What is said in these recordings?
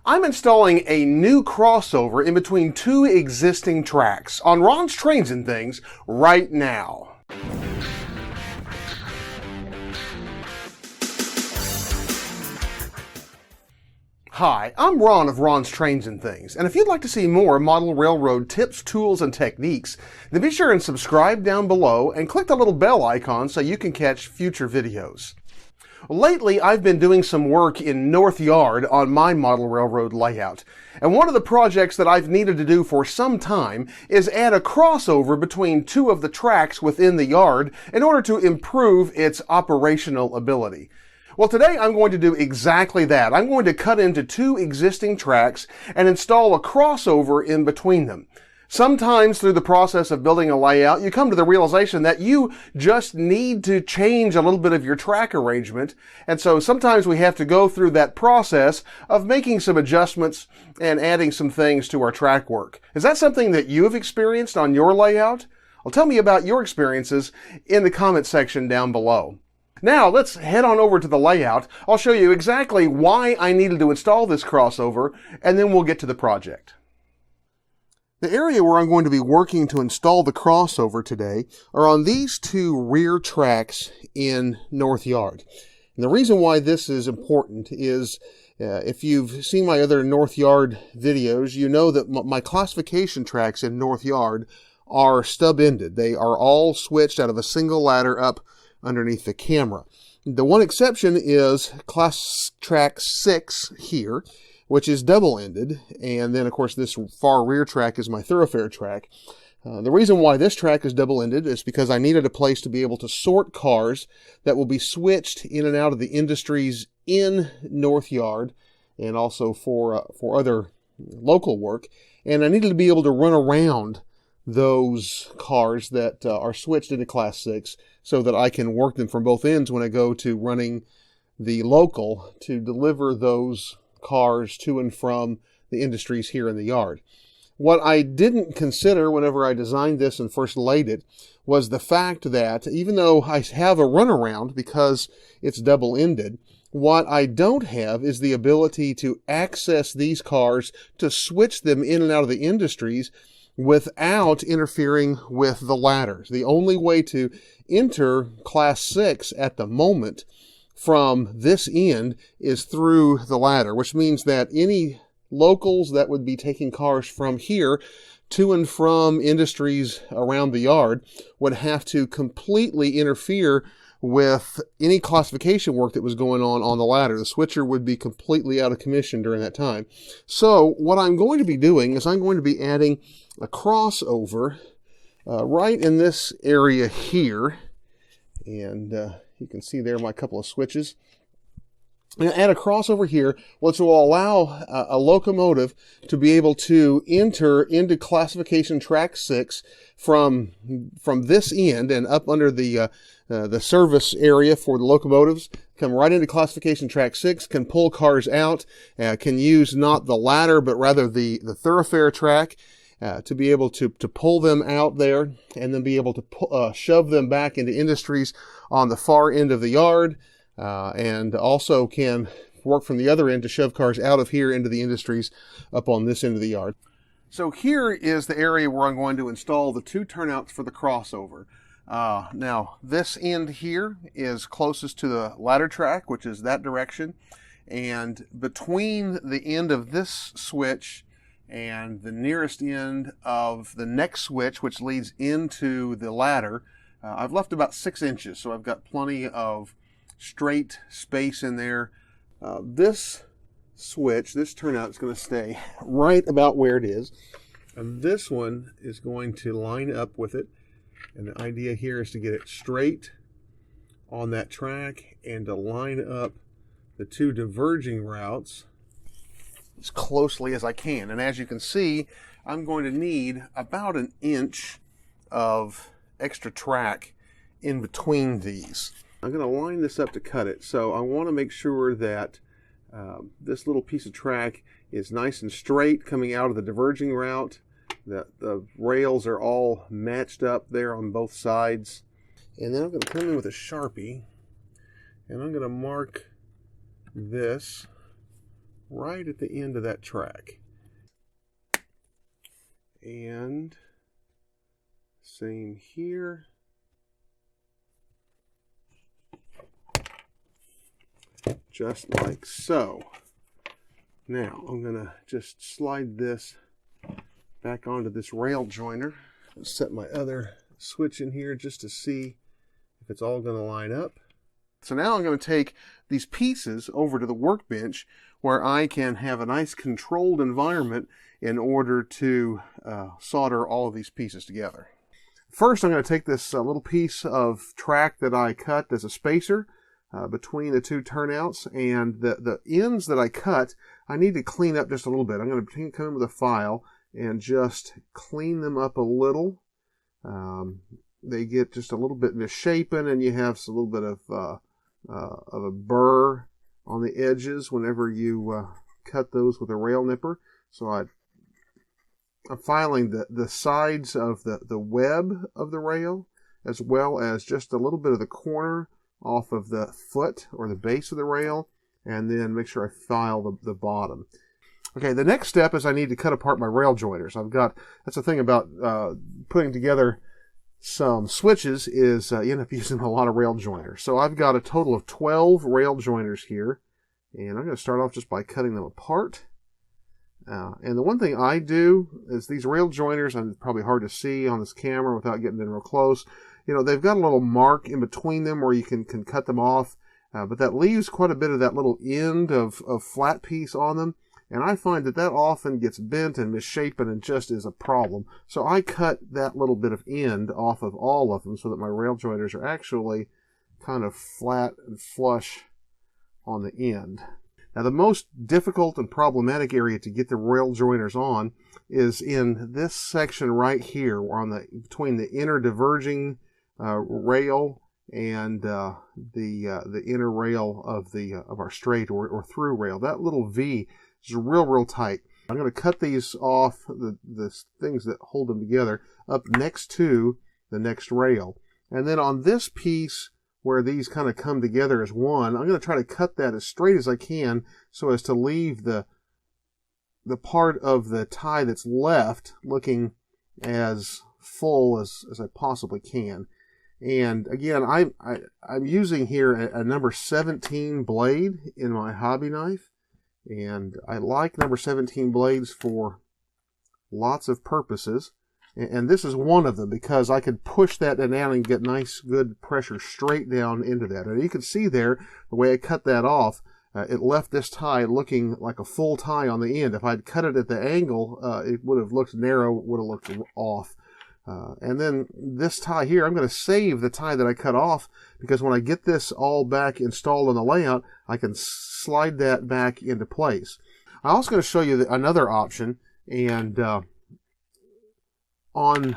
I'm installing a new crossover in between two existing tracks on Ron's Trains and Things right now. Hi, I'm Ron of Ron's Trains and Things, and if you'd like to see more model railroad tips, tools, and techniques, then be sure and subscribe down below and click the little bell icon so you can catch future videos. Lately, I've been doing some work in North Yard on my model railroad layout, and one of the projects that I've needed to do for some time is add a crossover between two of the tracks within the yard in order to improve its operational ability. Well, today I'm going to do exactly that. I'm going to cut into two existing tracks and install a crossover in between them. Sometimes through the process of building a layout, you come to the realization that you just need to change a little bit of your track arrangement. And so sometimes we have to go through that process of making some adjustments and adding some things to our track work. Is that something that you have experienced on your layout? Well, tell me about your experiences in the comment section down below. Now, let's head on over to the layout. I'll show you exactly why I needed to install this crossover, and then we'll get to the project. The area where I'm going to be working to install the crossover today are on these two rear tracks in North Yard. And the reason why this is important is if you've seen my other North Yard videos, you know that my classification tracks in North Yard are stub-ended. They are all switched out of a single ladder up underneath the camera. The one exception is class track 6 here, which is double-ended, and then of course this far rear track is my thoroughfare track. The reason why this track is double-ended is because I needed a place to be able to sort cars that will be switched in and out of the industries in North Yard, and also for other local work, and I needed to be able to run around those cars that are switched into class 6 so that I can work them from both ends when I go to running the local to deliver those cars to and from the industries here in the yard. What I didn't consider whenever I designed this and first laid it was the fact that even though I have a runaround because it's double-ended, what I don't have is the ability to access these cars to switch them in and out of the industries without interfering with the ladders. The only way to enter class 6 at the moment from this end is through the ladder, which means that any locals that would be taking cars from here to and from industries around the yard would have to completely interfere with any classification work that was going on the ladder. The switcher would be completely out of commission during that time. So what I'm going to be doing is I'm going to be adding a crossover right in this area here, and you can see there my couple of switches. I'm going to add a crossover here, which will allow a locomotive to be able to enter into classification track 6 from this end and up under the service area for the locomotives, come right into classification track 6, can pull cars out, can use not the ladder but rather the thoroughfare track to be able to pull them out there and then be able to shove them back into industries on the far end of the yard, and also can work from the other end to shove cars out of here into the industries up on this end of the yard. So here is the area where I'm going to install the two turnouts for the crossover. Now this end here is closest to the ladder track, which is that direction, and between the end of this switch and the nearest end of the next switch, which leads into the ladder, I've left about 6 inches, so I've got plenty of straight space in there. This switch, this turnout, is going to stay right about where it is, and this one is going to line up with it, and the idea here is to get it straight on that track and to line up the two diverging routes as closely as I can. And as you can see, I'm going to need about 1 inch of extra track in between these. I'm going to line this up to cut it, so I want to make sure that this little piece of track is nice and straight coming out of the diverging route, that the rails are all matched up there on both sides. And then I'm going to come in with a Sharpie, and I'm going to mark this right at the end of that track. And same here. Just like so. Now I'm going to just slide this back onto this rail joiner. Set my other switch in here just to see if it's all going to line up. So now I'm going to take these pieces over to the workbench where I can have a nice controlled environment in order to solder all of these pieces together. First, I'm going to take this little piece of track that I cut as a spacer between the two turnouts, and the ends that I cut, I need to clean up just a little bit. I'm going to come in with a file and just clean them up a little. They get just a little bit misshapen, and you have a little bit of a burr on the edges whenever you cut those with a rail nipper. So I'm filing the sides of the web of the rail, as well as just a little bit of the corner off of the foot or the base of the rail, and then make sure I file the bottom. Okay, the next step is I need to cut apart my rail joiners. That's the thing about putting together some switches is you end up using a lot of rail joiners. So I've got a total of 12 rail joiners here, and I'm going to start off just by cutting them apart. And the one thing I do is these rail joiners, and it's probably hard to see on this camera without getting in real close, you know, they've got a little mark in between them where you can cut them off, but that leaves quite a bit of that little end of flat piece on them. And I find that often gets bent and misshapen and just is a problem. So I cut that little bit of end off of all of them so that my rail joiners are actually kind of flat and flush on the end. Now, the most difficult and problematic area to get the rail joiners on is in this section right here, between the inner diverging rail and the inner rail of our straight or through rail. That little V is real tight. I'm going to cut these off, the things that hold them together, up next to the next rail. And then on this piece where these kind of come together as one, I'm going to try to cut that as straight as I can so as to leave the part of the tie that's left looking as full as I possibly can. And again, I'm using here a number 17 blade in my hobby knife. And I like number 17 blades for lots of purposes. And this is one of them because I could push that down and get nice, good pressure straight down into that. And you can see there, the way I cut that off, it left this tie looking like a full tie on the end. If I'd cut it at the angle, it would have looked narrow, would have looked off. And then this tie here, I'm going to save the tie that I cut off because when I get this all back installed on the layout, I can slide that back into place. I'm also going to show you another option, and on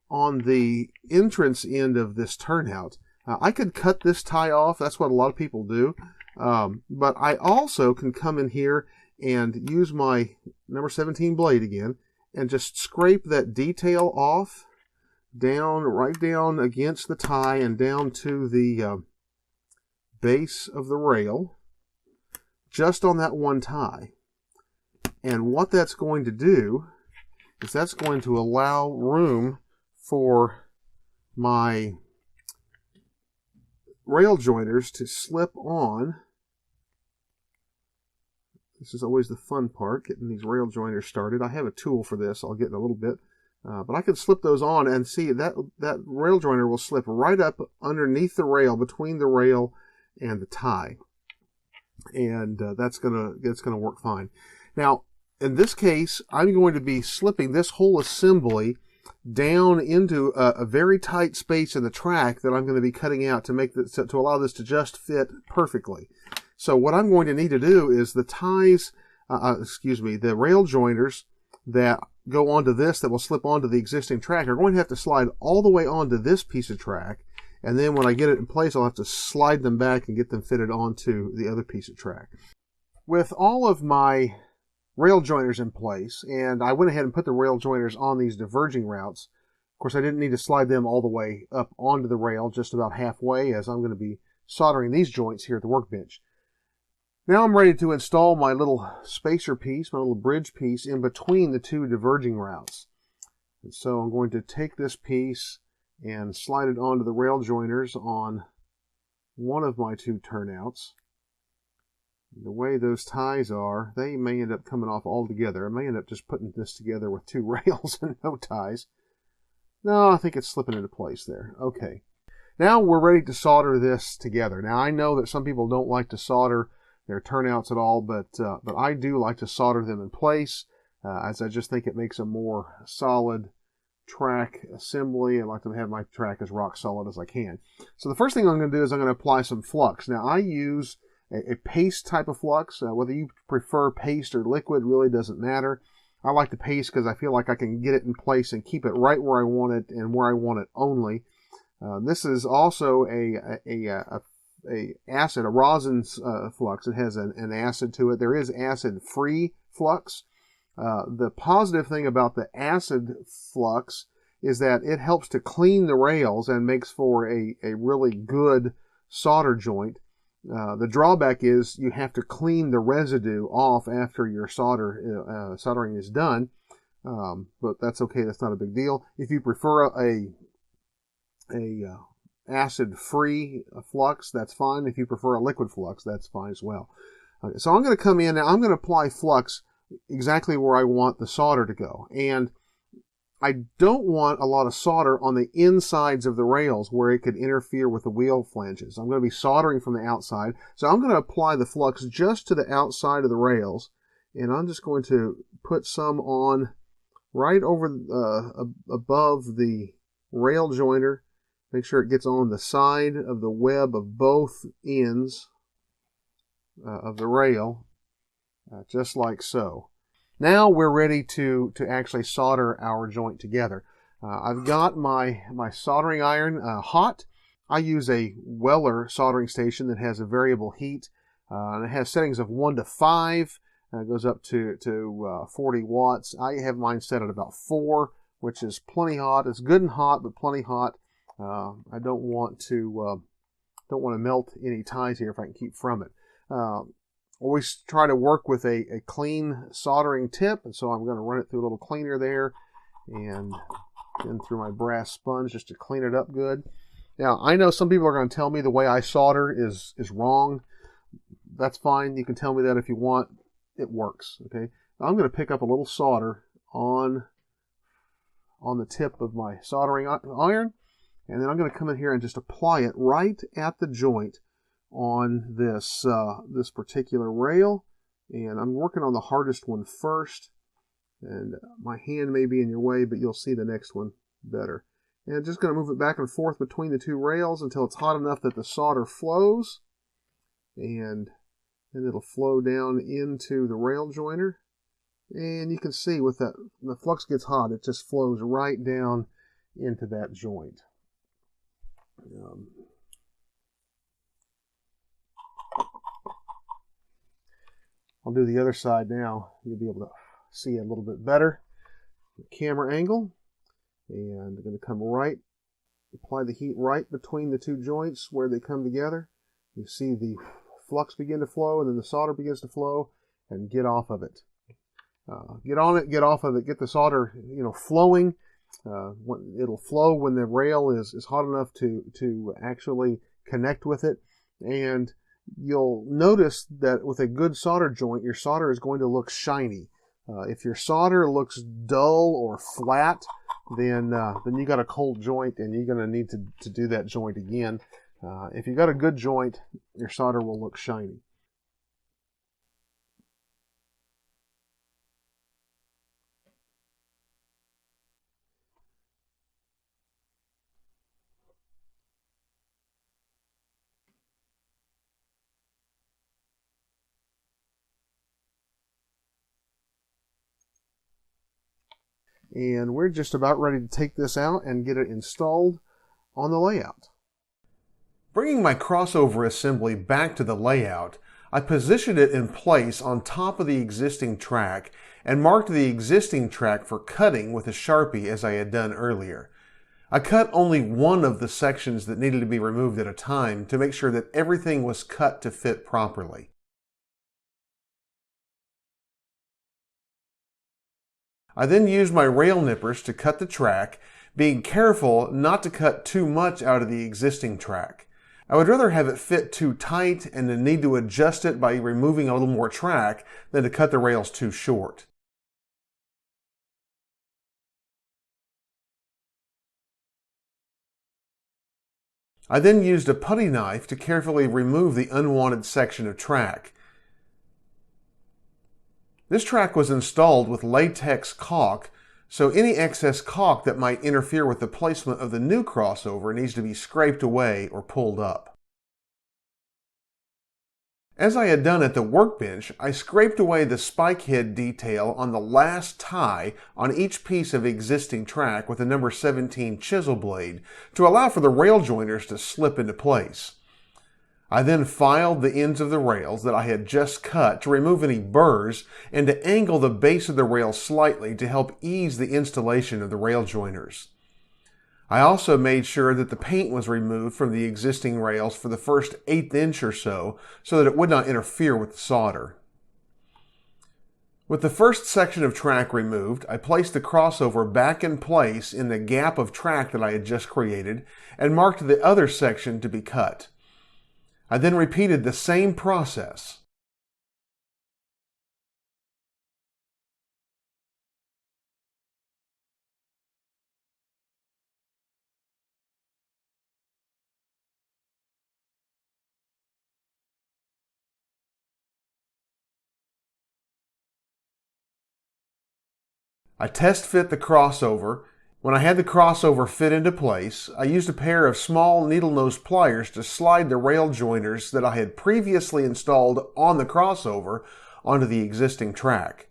the entrance end of this turnout, I could cut this tie off. That's what a lot of people do. But I also can come in here and use my number 17 blade again and just scrape that detail off right down against the tie and down to the base of the rail, just on that one tie. And what that's going to do is that's going to allow room for my rail joiners to slip on. This is always the fun part, getting these rail joiners started. I have a tool for this. I'll get in a little bit. But I can slip those on and see that rail joiner will slip right up underneath the rail, between the rail and the tie. And that's gonna work fine. Now, in this case, I'm going to be slipping this whole assembly down into a very tight space in the track that I'm going to be cutting out to allow this to just fit perfectly. So what I'm going to need to do is the rail joiners that go onto this, that will slip onto the existing track, are going to have to slide all the way onto this piece of track. And then when I get it in place, I'll have to slide them back and get them fitted onto the other piece of track. With all of my rail joiners in place, and I went ahead and put the rail joiners on these diverging routes. Of course, I didn't need to slide them all the way up onto the rail, just about halfway, as I'm going to be soldering these joints here at the workbench. Now I'm ready to install my little spacer piece, my little bridge piece in between the two diverging routes. And so I'm going to take this piece and slide it onto the rail joiners on one of my two turnouts. The way those ties are, they may end up coming off altogether. I may end up just putting this together with two rails and no ties. No, I think it's slipping into place there. Okay. Now we're ready to solder this together. Now I know that some people don't like to solder their turnouts at all, but I do like to solder them in place, as I just think it makes a more solid track assembly. I like to have my track as rock solid as I can. So the first thing I'm going to do is I'm going to apply some flux. Now I use a paste type of flux. Whether you prefer paste or liquid really doesn't matter. I like the paste because I feel like I can get it in place and keep it right where I want it and where I want it only. This is also a rosin flux. It has an acid to it. There is acid-free flux. The positive thing about the acid flux is that it helps to clean the rails and makes for a really good solder joint. The drawback is you have to clean the residue off after your soldering is done, but that's okay. That's not a big deal. If you prefer a acid-free flux, that's fine. If you prefer a liquid flux, that's fine as well. Okay, so I'm going to come in and I'm going to apply flux exactly where I want the solder to go. And I don't want a lot of solder on the insides of the rails where it could interfere with the wheel flanges. I'm going to be soldering from the outside. So I'm going to apply the flux just to the outside of the rails. And I'm just going to put some on right over above the rail joiner. Make sure it gets on the side of the web of both ends of the rail, just like so. Now we're ready to actually solder our joint together. I've got my soldering iron hot. I use a Weller soldering station that has a variable heat. And it has settings of 1 to 5. It goes up to 40 watts. I have mine set at about 4, which is plenty hot. It's good and hot, but plenty hot. I don't want to melt any ties here if I can keep from it. Always try to work with a clean soldering tip, and so I'm going to run it through a little cleaner there, and then through my brass sponge just to clean it up good. Now I know some people are going to tell me the way I solder is wrong. That's fine. You can tell me that if you want. It works. Okay. I'm going to pick up a little solder on the tip of my soldering iron. And then I'm going to come in here and just apply it right at the joint on this this particular rail. And I'm working on the hardest one first. And my hand may be in your way, but you'll see the next one better. And just going to move it back and forth between the two rails until it's hot enough that the solder flows. And then it'll flow down into the rail joiner. And you can see with that, when the flux gets hot, it just flows right down into that joint. I'll do the other side now. You'll be able to see a little bit better. The camera angle. And I'm going to come right, apply the heat right between the two joints where they come together. You see the flux begin to flow, and then the solder begins to flow, and get off of it. Get on it, get off of it, get the solder, flowing. It'll flow when the rail is hot enough to actually connect with it. And you'll notice that with a good solder joint, your solder is going to look shiny. If your solder looks dull or flat, then you got a cold joint, and you're going to need to do that joint again. If you got a good joint, your solder will look shiny. And we're just about ready to take this out and get it installed on the layout. Bringing my crossover assembly back to the layout, I positioned it in place on top of the existing track and marked the existing track for cutting with a Sharpie as I had done earlier. I cut only one of the sections that needed to be removed at a time to make sure that everything was cut to fit properly. I then used my rail nippers to cut the track, being careful not to cut too much out of the existing track. I would rather have it fit too tight and then need to adjust it by removing a little more track than to cut the rails too short. I then used a putty knife to carefully remove the unwanted section of track. This track was installed with latex caulk, so any excess caulk that might interfere with the placement of the new crossover needs to be scraped away or pulled up. As I had done at the workbench, I scraped away the spike head detail on the last tie on each piece of existing track with a number 17 chisel blade to allow for the rail joiners to slip into place. I then filed the ends of the rails that I had just cut to remove any burrs and to angle the base of the rail slightly to help ease the installation of the rail joiners. I also made sure that the paint was removed from the existing rails for the first 1/8 inch or so that it would not interfere with the solder. With the first section of track removed, I placed the crossover back in place in the gap of track that I had just created and marked the other section to be cut. I then repeated the same process. I test fit the crossover. When I had the crossover fit into place, I used a pair of small needle nose pliers to slide the rail joiners that I had previously installed on the crossover onto the existing track.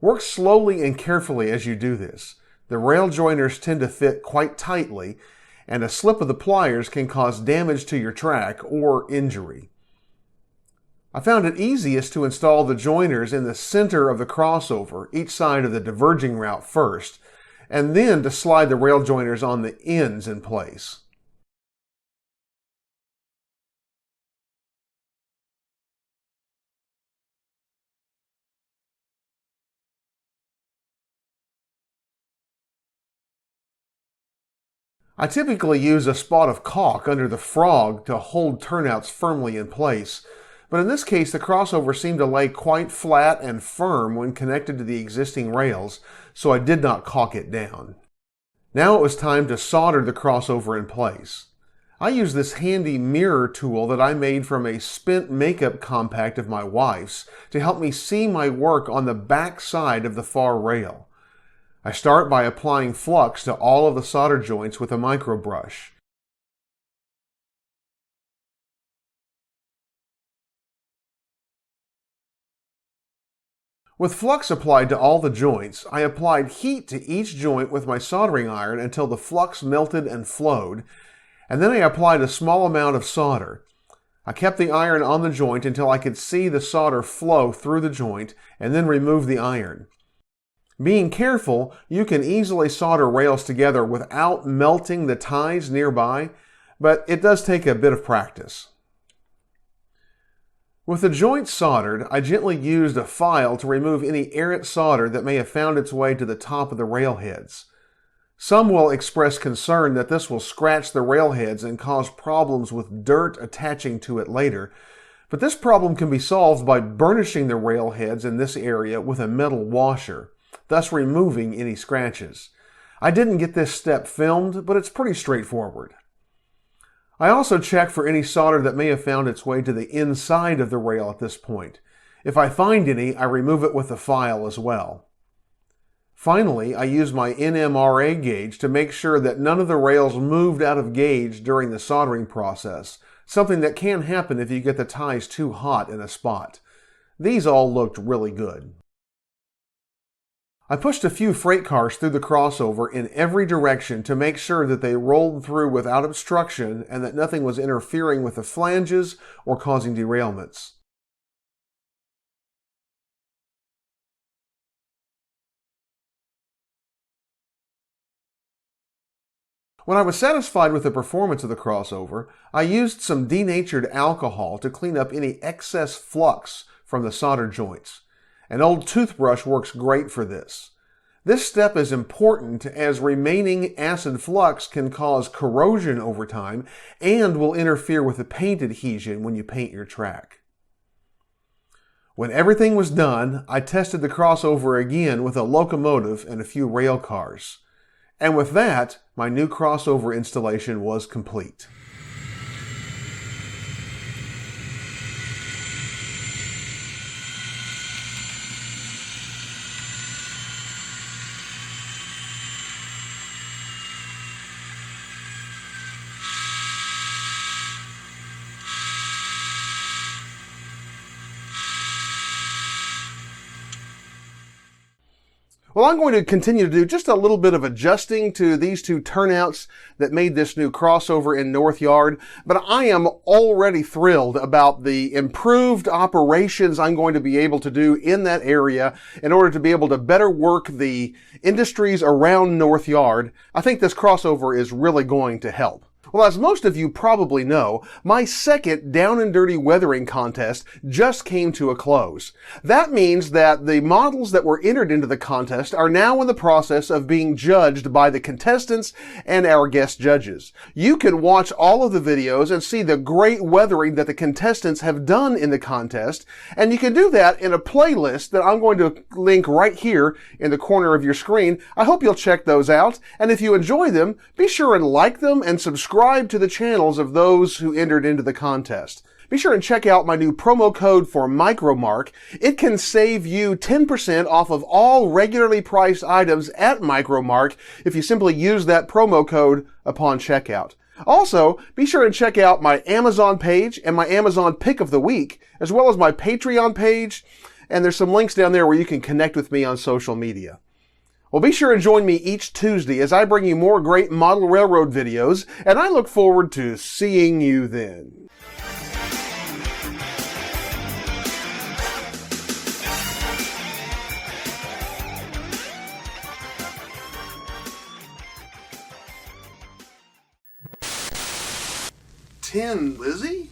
Work slowly and carefully as you do this. The rail joiners tend to fit quite tightly, and a slip of the pliers can cause damage to your track or injury. I found it easiest to install the joiners in the center of the crossover, each side of the diverging route first, and then to slide the rail joiners on the ends in place. I typically use a spot of caulk under the frog to hold turnouts firmly in place, but in this case the crossover seemed to lay quite flat and firm when connected to the existing rails, so I did not caulk it down. Now it was time to solder the crossover in place. I used this handy mirror tool that I made from a spent makeup compact of my wife's to help me see my work on the back side of the far rail. I start by applying flux to all of the solder joints with a micro brush. With flux applied to all the joints, I applied heat to each joint with my soldering iron until the flux melted and flowed, and then I applied a small amount of solder. I kept the iron on the joint until I could see the solder flow through the joint, and then removed the iron. Being careful, you can easily solder rails together without melting the ties nearby, but it does take a bit of practice. With the joints soldered, I gently used a file to remove any errant solder that may have found its way to the top of the rail heads. Some will express concern that this will scratch the rail heads and cause problems with dirt attaching to it later, but this problem can be solved by burnishing the rail heads in this area with a metal washer, thus removing any scratches. I didn't get this step filmed, but it's pretty straightforward. I also check for any solder that may have found its way to the inside of the rail at this point. If I find any, I remove it with the file as well. Finally, I use my NMRA gauge to make sure that none of the rails moved out of gauge during the soldering process, something that can happen if you get the ties too hot in a spot. These all looked really good. I pushed a few freight cars through the crossover in every direction to make sure that they rolled through without obstruction and that nothing was interfering with the flanges or causing derailments. When I was satisfied with the performance of the crossover, I used some denatured alcohol to clean up any excess flux from the solder joints. An old toothbrush works great for this. This step is important as remaining acid flux can cause corrosion over time and will interfere with the paint adhesion when you paint your track. When everything was done, I tested the crossover again with a locomotive and a few rail cars. And with that, my new crossover installation was complete. Well, I'm going to continue to do just a little bit of adjusting to these two turnouts that made this new crossover in North Yard, but I am already thrilled about the improved operations I'm going to be able to do in that area in order to be able to better work the industries around North Yard. I think this crossover is really going to help. Well, as most of you probably know, my second Down and Dirty weathering contest just came to a close. That means that the models that were entered into the contest are now in the process of being judged by the contestants and our guest judges. You can watch all of the videos and see the great weathering that the contestants have done in the contest, and you can do that in a playlist that I'm going to link right here in the corner of your screen. I hope you'll check those out, and if you enjoy them, be sure and like them and subscribe to the channels of those who entered into the contest. Be sure and check out my new promo code for Micromark. It can save you 10% off of all regularly priced items at Micromark if you simply use that promo code upon checkout. Also, be sure and check out my Amazon page and my Amazon Pick of the Week, as well as my Patreon page, and there's some links down there where you can connect with me on social media. Well, be sure and join me each Tuesday as I bring you more great model railroad videos, and I look forward to seeing you then. Lizzie?